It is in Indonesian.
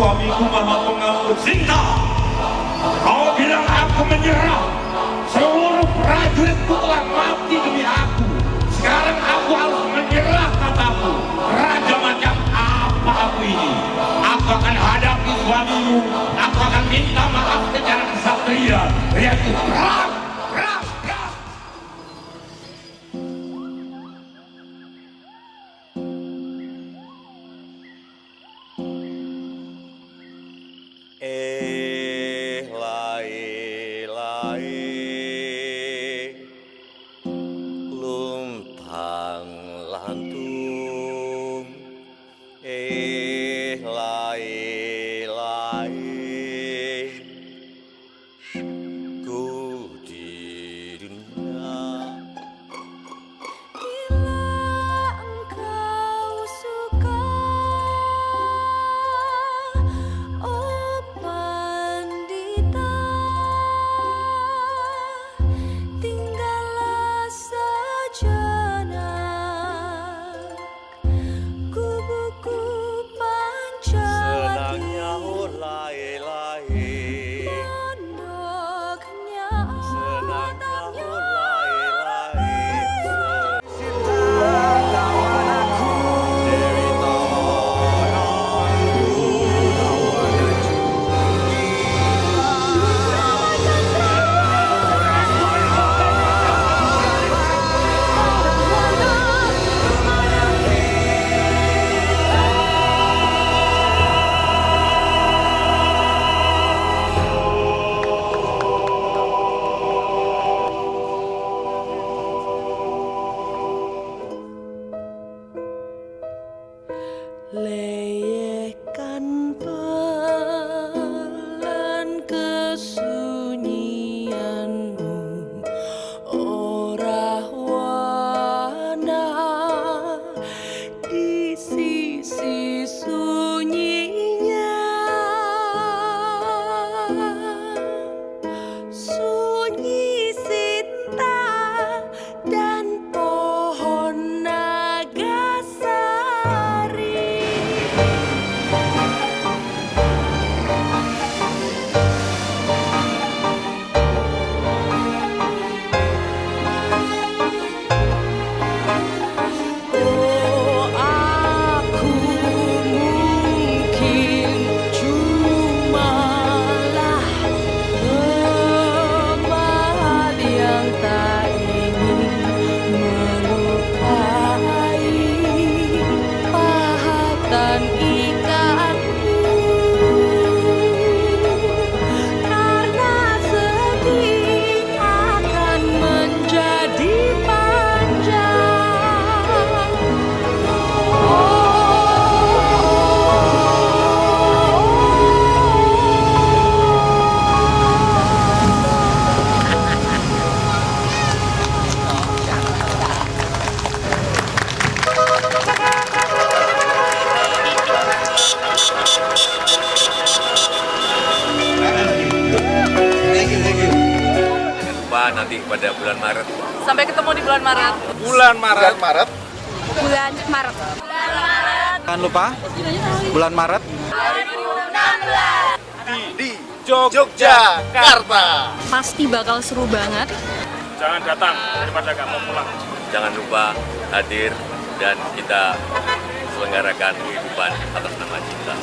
suamiku maha pengatur cinta. Kau bilang aku menyerah. Seluruh prajuritku telah mati demi aku. Sekarang aku harus menyerah, katamu. Raja macam apa aku ini? Aku akan hadapi suamimu. Aku akan minta maaf secara kesatria, yaitu perang. Luntang lantung, ku di dunia. Bila engkau suka, oh pandita, tinggallah sejenak kubuku Pancawati. Senangnya hulai-lai, Mondoknya senangnya otaknya hulai-lai. Sinta lawan aku, Dewi tawananku, lawan Leyekan pelan kesunyianmu, ora wana di sisi sunyinya. Sunyi Sinta dan pohon nagasari. Oh, aku mungkin cumalah teman yang tak ingin melukai pahatan ikatku, karena sedih akan menjadi panjang. Jangan lupa nanti pada bulan Maret. Sampai ketemu di bulan Maret. Bulan Maret. Bulan Maret. Jangan lupa bulan Maret 2016. di Yogyakarta. Pasti bakal seru banget. Jangan datang daripada gak mau pulang. Jangan lupa hadir dan kita selenggarakan kehidupan atas nama cinta.